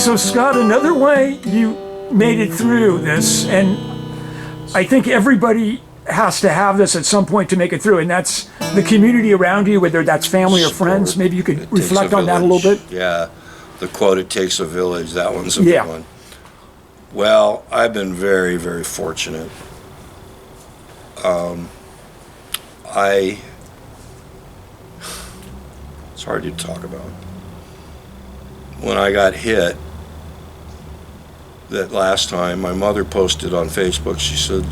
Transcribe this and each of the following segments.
So Scott, another way you made it through this, and I think everybody has to have this at some point to make it through, and that's the community around you, whether that's family or friends. Maybe you could reflect on that a little bit. Yeah, the quote, "It takes a village," that one's a Yeah. big one. Well, I've been very, very fortunate. It's hard to talk about. When I got hit that last time, my mother posted on Facebook, she said,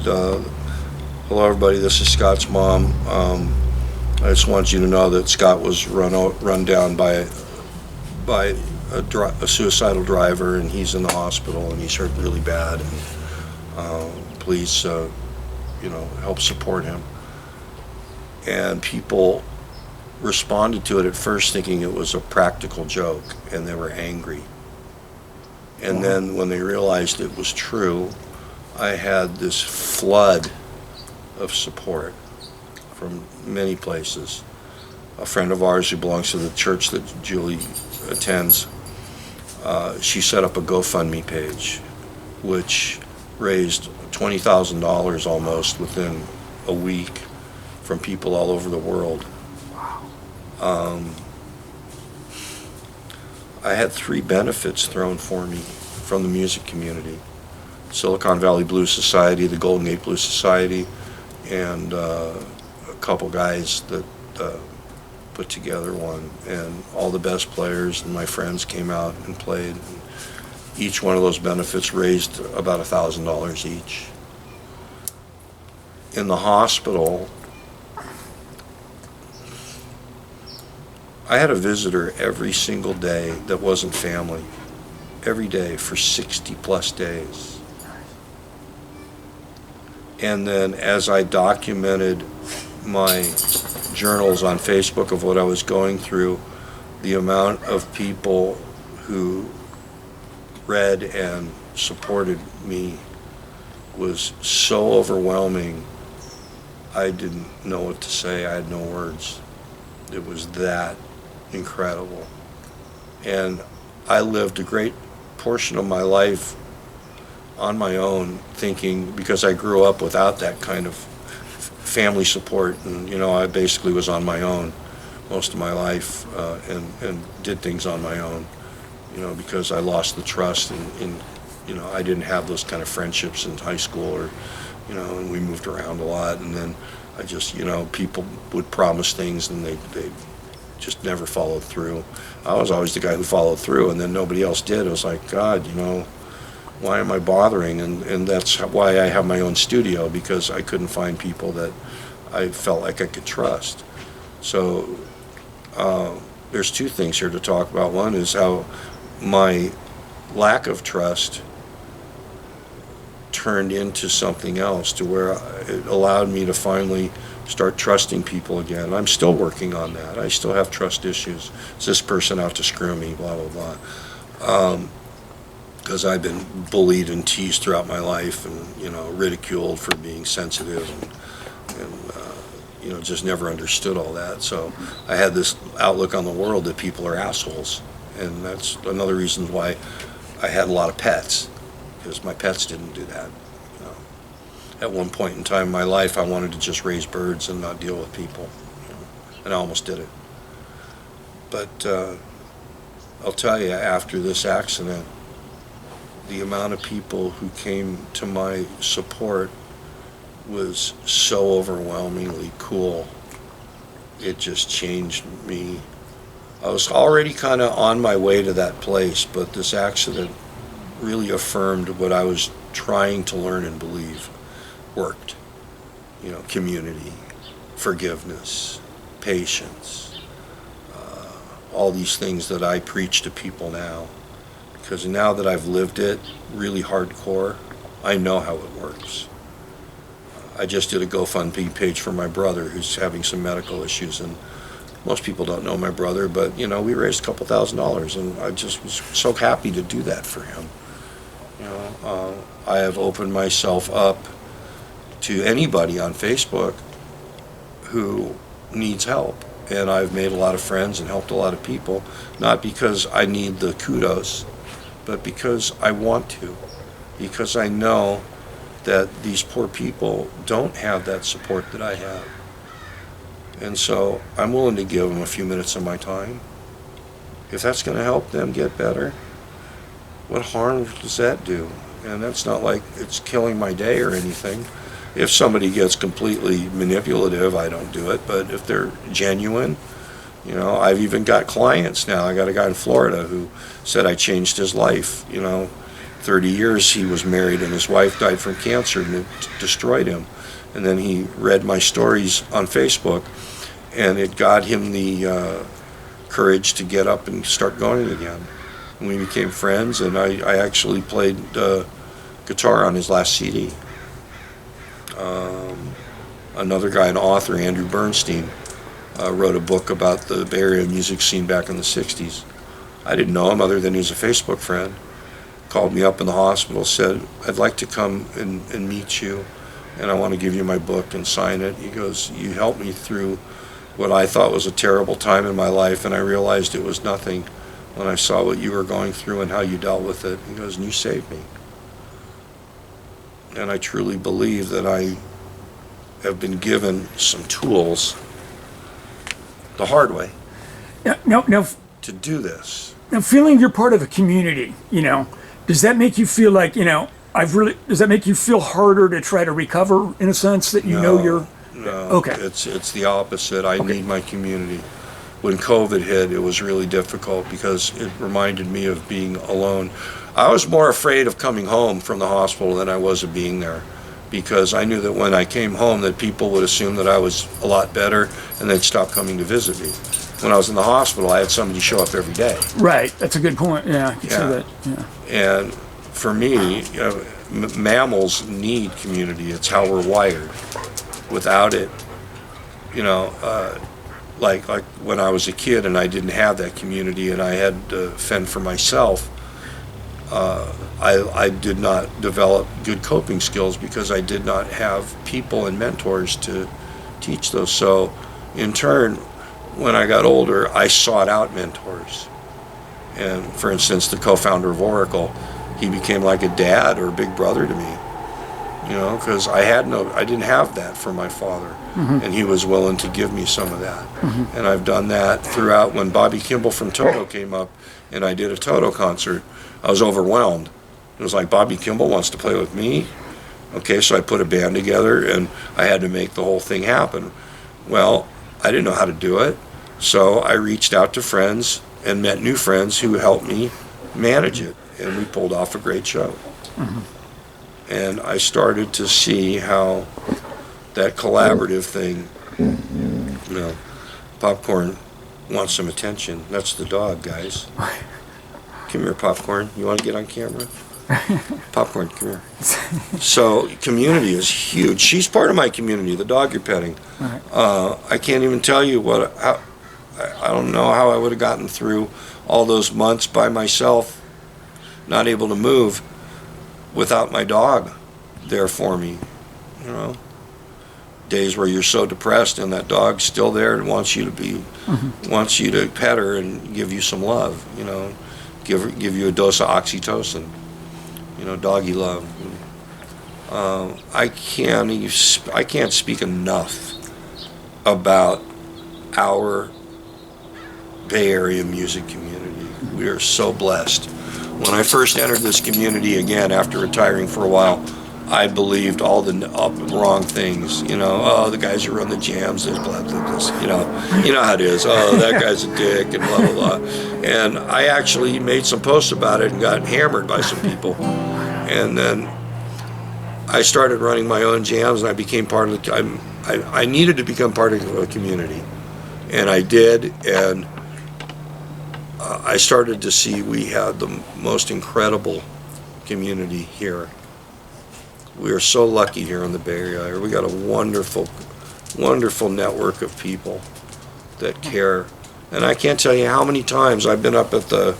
"Hello everybody, this is Scott's mom. I just want you to know that Scott was run down by a suicidal driver, and he's in the hospital, and he's hurt really bad, and please, help support him." And people responded to it at first thinking it was a practical joke, and they were angry. And then when they realized it was true, I had this flood of support from many places. A friend of ours who belongs to the church that Julie attends, she set up a GoFundMe page, which raised $20,000 almost within a week from people all over the world. I had 3 benefits thrown for me from the music community: Silicon Valley Blues Society, the Golden Gate Blues Society, and a couple guys that put together one, and all the best players and my friends came out and played. And each one of those benefits raised about $1,000 each. In the hospital, I had a visitor every single day that wasn't family, every day for 60 plus days. And then as I documented my journals on Facebook of what I was going through, the amount of people who read and supported me was so overwhelming, I didn't know what to say. I had no words. It was that incredible. And I lived a great portion of my life on my own, thinking, because I grew up without that kind of family support, and I basically was on my own most of my life, and did things on my own, because I lost the trust, and I didn't have those kind of friendships in high school, or and we moved around a lot, and then I just people would promise things and they just never followed through. I was always the guy who followed through, and then nobody else did. It was like, God, why am I bothering? And that's why I have my own studio, because I couldn't find people that I felt like I could trust. So there's 2 things here to talk about. One is how my lack of trust turned into something else, to where it allowed me to finally start trusting people again. I'm still working on that. I still have trust issues. Is this person out to screw me? Blah, blah, blah. Because I've been bullied and teased throughout my life, and ridiculed for being sensitive, and just never understood all that. So I had this outlook on the world that people are assholes, and that's another reason why I had a lot of pets, because my pets didn't do that. At one point in time in my life, I wanted to just raise birds and not deal with people, and I almost did it. But I'll tell you, after this accident, the amount of people who came to my support was so overwhelmingly cool. It just changed me. I was already kind of on my way to that place, but this accident really affirmed what I was trying to learn and believe worked. Community, forgiveness, patience, all these things that I preach to people now. Because now that I've lived it really hardcore, I know how it works. I just did a GoFundMe page for my brother who's having some medical issues, and most people don't know my brother, but we raised a couple $1,000, and I just was so happy to do that for him. I have opened myself up to anybody on Facebook who needs help, and I've made a lot of friends and helped a lot of people, not because I need the kudos, but because I want to, because I know that these poor people don't have that support that I have. And so I'm willing to give them a few minutes of my time. If that's going to help them get better, what harm does that do? And that's not like it's killing my day or anything. If somebody gets completely manipulative, I don't do it. But if they're genuine, you know, I've even got clients now. I got a guy in Florida who said I changed his life. You know, 30 years he was married and his wife died from cancer and it destroyed him. And then he read my stories on Facebook and it got him the courage to get up and start going again. And we became friends, and I actually played guitar on his last CD. Another guy, an author, Andrew Bernstein, wrote a book about the Bay Area music scene back in the 60s. I didn't know him other than he was a Facebook friend. Called me up in the hospital, said, I'd like to come and meet you, and I want to give you my book and sign it. He goes, you helped me through what I thought was a terrible time in my life, and I realized it was nothing when I saw what you were going through and how you dealt with it. He goes, and you saved me. And I truly believe that I have been given some tools the hard way Now, to do this. now, feeling you're part of a community, you know, does that make you feel like, you know, does that make you feel harder to try to recover in a sense that you know you're... No, Okay. it's the opposite. I need my community. When COVID hit, it was really difficult because it reminded me of being alone. I was more afraid of coming home from the hospital than I was of being there, because I knew that when I came home that people would assume that I was a lot better and they'd stop coming to visit me. When I was in the hospital, I had somebody show up every day. Right, that's a good point. Yeah, I can see Yeah. that. Yeah. And for me, you know, mammals need community. It's how we're wired. Without it, you know, like when I was a kid and I didn't have that community and I had to fend for myself, I did not develop good coping skills because I did not have people and mentors to teach those. So in turn, when I got older, I sought out mentors. And for instance, the co-founder of Oracle, he became like a dad or a big brother to me. You know, because I didn't have that from my father, and he was willing to give me some of that. And I've done that throughout. When Bobby Kimball from Toto came up and I did a Toto concert, I was overwhelmed. It was like, Bobby Kimball wants to play with me? Okay, so I put a band together and I had to make the whole thing happen. Well, I didn't know how to do it, so I reached out to friends and met new friends who helped me manage it, and we pulled off a great show. And I started to see how that collaborative thing, you know, Popcorn wants some attention. That's the dog, guys. Come here, Popcorn. You want to get on camera? Popcorn, come here. So community is huge. She's part of my community, the dog you're petting. I can't even tell you I don't know how I would have gotten through all those months by myself, not able to move, without my dog there for me. You know, days where you're so depressed and that dog's still there and wants you to pet her and give you some love, you know, give you a dose of oxytocin, you know, doggy love. I can't speak enough about our Bay Area music community. We are so blessed. When I first entered this community again after retiring for a while, I believed all the wrong things. You know, oh, the guys who run the jams, there's blah, blah, blah, you know how it is. Oh, that guy's a dick and blah, blah, blah. And I actually made some posts about it and got hammered by some people. And then I started running my own jams and I became part of I needed to become part of a community. And I did, and I started to see we had the most incredible community here. We are so lucky here in the Bay Area. We got a wonderful, wonderful network of people that care. And I can't tell you how many times I've been up at the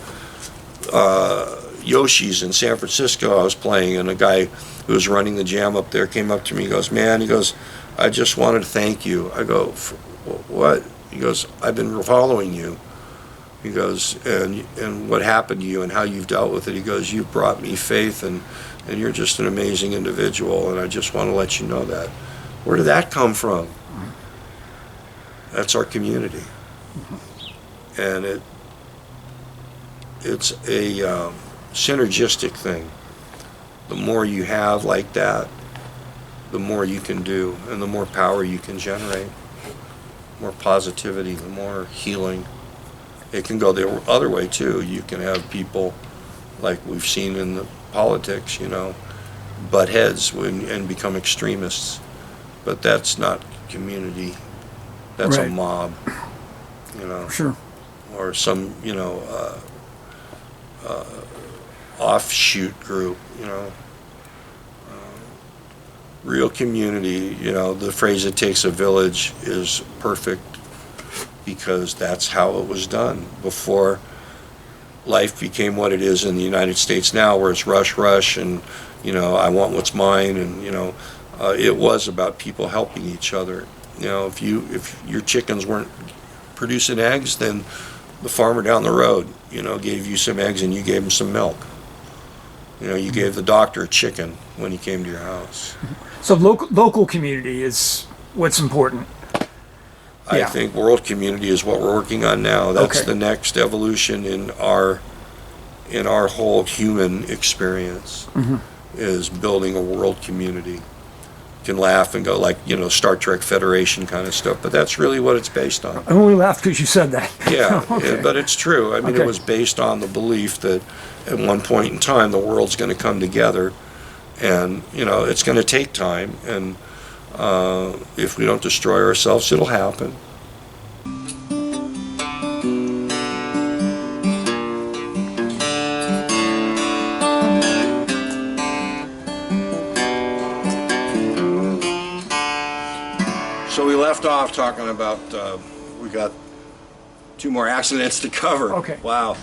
Yoshi's in San Francisco. I was playing, and a guy who was running the jam up there came up to me. He goes, "Man," he goes, "I just wanted to thank you." I go, "What?" He goes, "I've been following you He goes, and what happened to you and how you've dealt with it. He goes, you've brought me faith, and you're just an amazing individual, and I just want to let you know that. Where did that come from? That's our community. And it's a synergistic thing. The more you have like that, the more you can do, and the more power you can generate, more positivity, the more healing. It can go the other way too. You can have people, like we've seen in the politics, butt heads and become extremists. But that's not community. That's a Right. mob, Sure. or some, offshoot group, Real community, the phrase "it takes a village" is perfect, because that's how it was done before life became what it is in the United States now, where it's rush, and, I want what's mine, and, it was about people helping each other. If your chickens weren't producing eggs, then the farmer down the road, gave you some eggs and you gave him some milk. You gave the doctor a chicken when he came to your house. So local community is what's important. I Yeah. think world community is what we're working on now. That's Okay. the next evolution in our whole human experience, is building a world community. You can laugh and go like, Star Trek Federation kind of stuff, but that's really what it's based on. I only laughed because you said that. Yeah, Okay. but it's true. I mean, Okay. it was based on the belief that at one point in time the world's going to come together, and it's going to take time, and if we don't destroy ourselves, it'll happen. So we left off talking about we got 2 more accidents to cover. Okay. Wow.